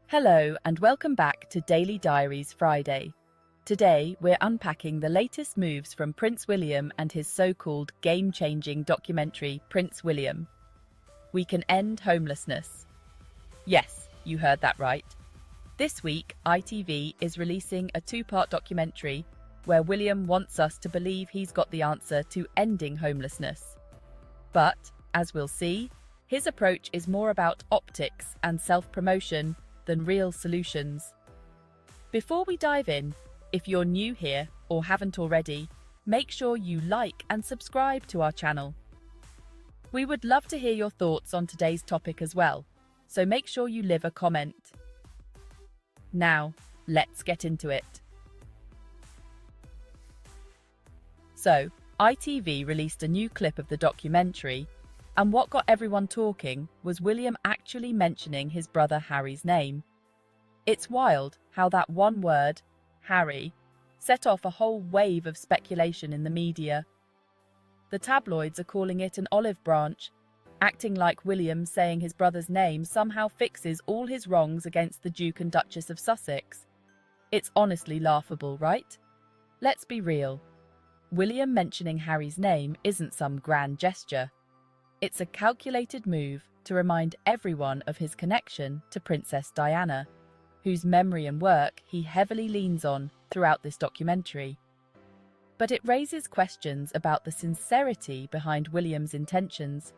Hello and welcome back to Daily Diaries Friday. Today, we're unpacking the latest moves from Prince William and his so-called game-changing documentary, Prince William. We Can End Homelessness. Yes, you heard that right. This week, ITV is releasing a two-part documentary where William wants us to believe he's got the answer to ending homelessness. But, as we'll see, his approach is more about optics and self-promotion than real solutions. Before we dive in, if you're new here or haven't already, make sure you like and subscribe to our channel. We would love to hear your thoughts on today's topic as well, so make sure you leave a comment. Now, let's get into it. So, ITV released a new clip of the documentary, and what got everyone talking was William actually mentioning his brother Harry's name. It's wild how that one word, Harry, set off a whole wave of speculation in the media. The tabloids are calling it an olive branch, acting like William saying his brother's name somehow fixes all his wrongs against the Duke and Duchess of Sussex. It's honestly laughable, right? Let's be real. William mentioning Harry's name isn't some grand gesture. It's a calculated move to remind everyone of his connection to Princess Diana, whose memory and work he heavily leans on throughout this documentary. But it raises questions about the sincerity behind William's intentions,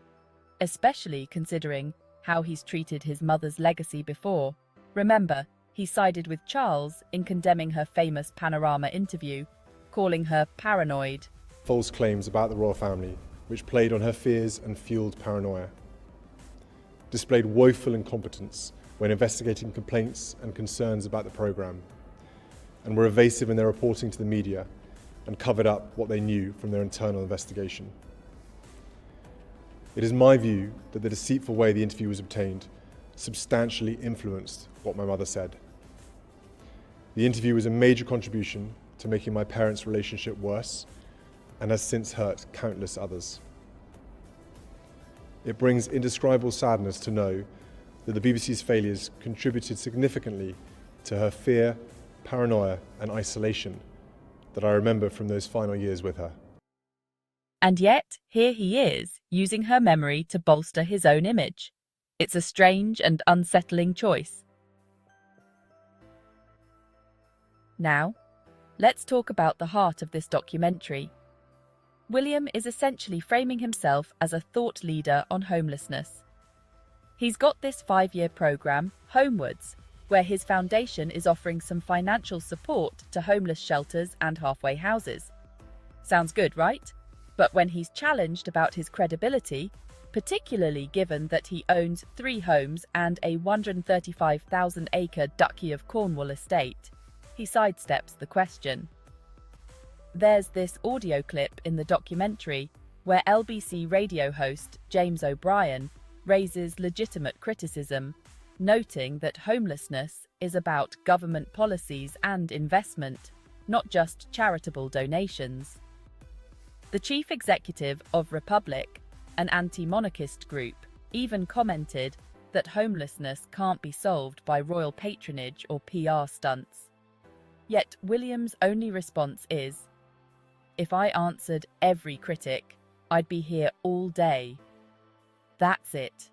especially considering how he's treated his mother's legacy before. Remember, he sided with Charles in condemning her famous Panorama interview, calling her paranoid. False claims about the royal family, which played on her fears and fueled paranoia. Displayed woeful incompetence when investigating complaints and concerns about the programme, and were evasive in their reporting to the media and covered up what they knew from their internal investigation. It is my view that the deceitful way the interview was obtained substantially influenced what my mother said. The interview was a major contribution to making my parents' relationship worse and has since hurt countless others. It brings indescribable sadness to know that the BBC's failures contributed significantly to her fear, paranoia and isolation that I remember from those final years with her. And yet, here he is, using her memory to bolster his own image. It's a strange and unsettling choice. Now, let's talk about the heart of this documentary. William is essentially framing himself as a thought leader on homelessness. He's got this 5-year programme, Homewards, where his foundation is offering some financial support to homeless shelters and halfway houses. Sounds good, right? But when he's challenged about his credibility, particularly given that he owns 3 homes and a 135,000-acre Duchy of Cornwall estate, he sidesteps the question. There's this audio clip in the documentary where LBC radio host James O'Brien raises legitimate criticism, noting that homelessness is about government policies and investment, not just charitable donations. The chief executive of Republic, an anti-monarchist group, even commented that homelessness can't be solved by royal patronage or PR stunts. Yet William's only response is, "If I answered every critic, I'd be here all day." That's it.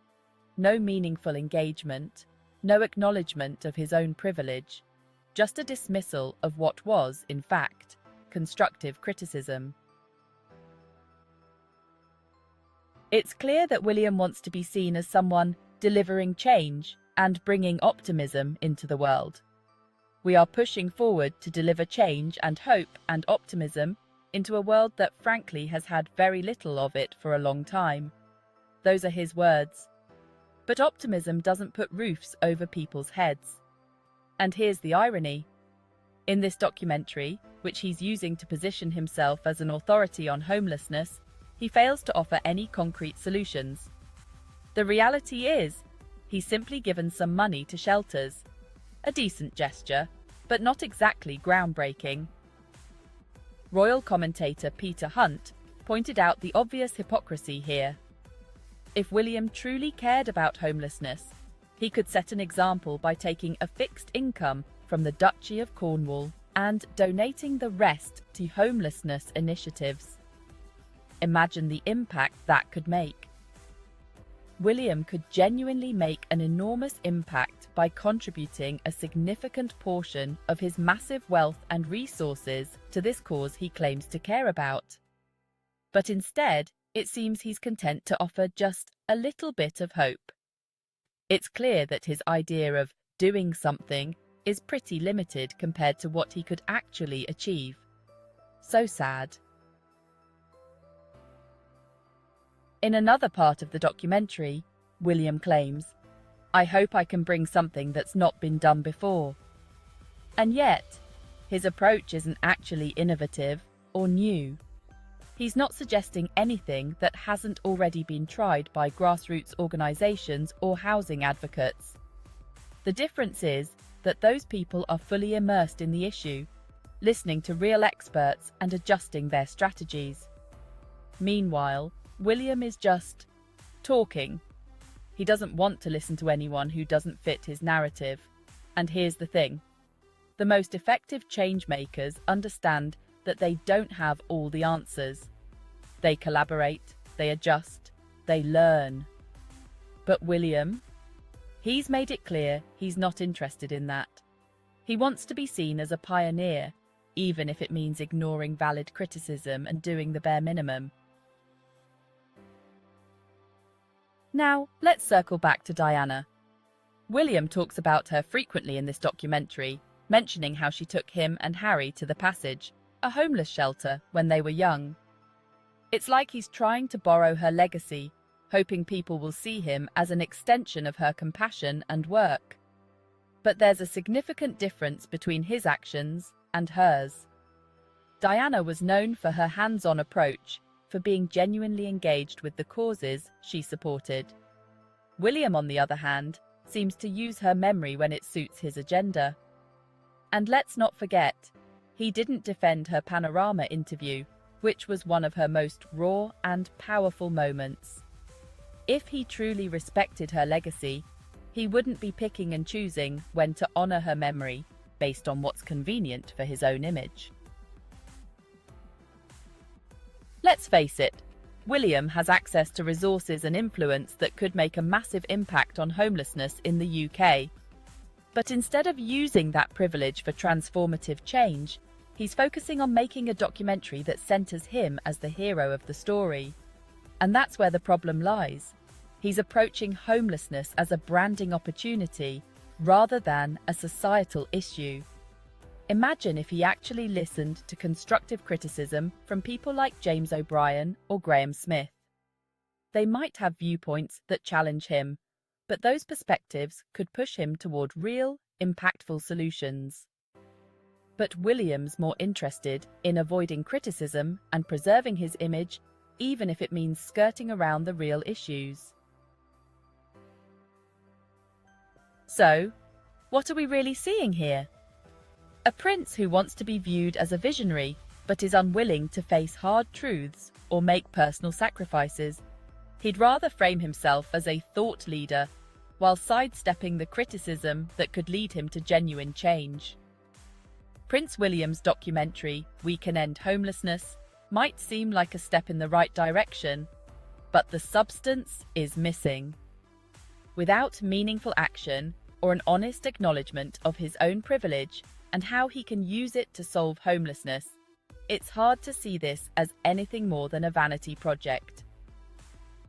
No meaningful engagement, no acknowledgement of his own privilege, just a dismissal of what was, in fact, constructive criticism. It's clear that William wants to be seen as someone delivering change and bringing optimism into the world. We are pushing forward to deliver change and hope and optimism into a world that frankly has had very little of it for a long time. Those are his words. But optimism doesn't put roofs over people's heads. And here's the irony. In this documentary, which he's using to position himself as an authority on homelessness, he fails to offer any concrete solutions. The reality is, he's simply given some money to shelters. A decent gesture, but not exactly groundbreaking. Royal commentator Peter Hunt pointed out the obvious hypocrisy here. If William truly cared about homelessness, He could set an example by taking a fixed income from the Duchy of Cornwall and donating the rest to homelessness initiatives. Imagine the impact that could make. William could genuinely make an enormous impact by contributing a significant portion of his massive wealth and resources to this cause he claims to care about. But instead, it seems he's content to offer just a little bit of hope. It's clear that his idea of doing something is pretty limited compared to what he could actually achieve. So sad. In another part of the documentary, William claims, "I hope I can bring something that's not been done before." And yet, his approach isn't actually innovative or new. He's not suggesting anything that hasn't already been tried by grassroots organisations or housing advocates. The difference is that those people are fully immersed in the issue, listening to real experts and adjusting their strategies. Meanwhile, William is just talking. He doesn't want to listen to anyone who doesn't fit his narrative. And here's the thing. The most effective change makers understand that they don't have all the answers. They collaborate, they adjust, they learn. But William? He's made it clear he's not interested in that. He wants to be seen as a pioneer, even if it means ignoring valid criticism and doing the bare minimum. Now, let's circle back to Diana. William talks about her frequently in this documentary, mentioning how she took him and Harry to the Passage, a homeless shelter, when they were young. It's like he's trying to borrow her legacy, hoping people will see him as an extension of her compassion and work. But there's a significant difference between his actions and hers. Diana was known for her hands-on approach, for being genuinely engaged with the causes she supported. William, on the other hand, seems to use her memory when it suits his agenda. And let's not forget, he didn't defend her Panorama interview, which was one of her most raw and powerful moments. If he truly respected her legacy, he wouldn't be picking and choosing when to honor her memory based on what's convenient for his own image. Let's face it, William has access to resources and influence that could make a massive impact on homelessness in the UK. But instead of using that privilege for transformative change, he's focusing on making a documentary that centres him as the hero of the story. And that's where the problem lies. He's approaching homelessness as a branding opportunity rather than a societal issue. Imagine if he actually listened to constructive criticism from people like James O'Brien or Graham Smith. They might have viewpoints that challenge him, but those perspectives could push him toward real, impactful solutions. But William's more interested in avoiding criticism and preserving his image, even if it means skirting around the real issues. So, what are we really seeing here? A prince who wants to be viewed as a visionary, but is unwilling to face hard truths or make personal sacrifices. He'd rather frame himself as a thought leader, while sidestepping the criticism that could lead him to genuine change. Prince William's documentary, We Can End Homelessness, might seem like a step in the right direction, but the substance is missing. Without meaningful action or an honest acknowledgement of his own privilege and how he can use it to solve homelessness, it's hard to see this as anything more than a vanity project.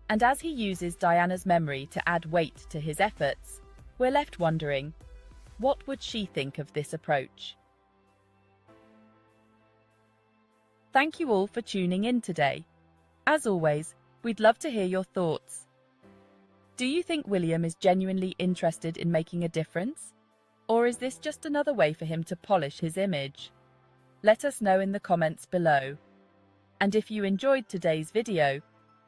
And as he uses Diana's memory to add weight to his efforts, we're left wondering, what would she think of this approach? Thank you all for tuning in today. As always, we'd love to hear your thoughts. Do you think William is genuinely interested in making a difference? Or is this just another way for him to polish his image? Let us know in the comments below. And if you enjoyed today's video,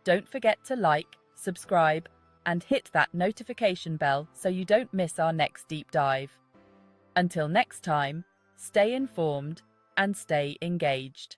don't forget to like, subscribe, and hit that notification bell so you don't miss our next deep dive. Until next time, stay informed and stay engaged.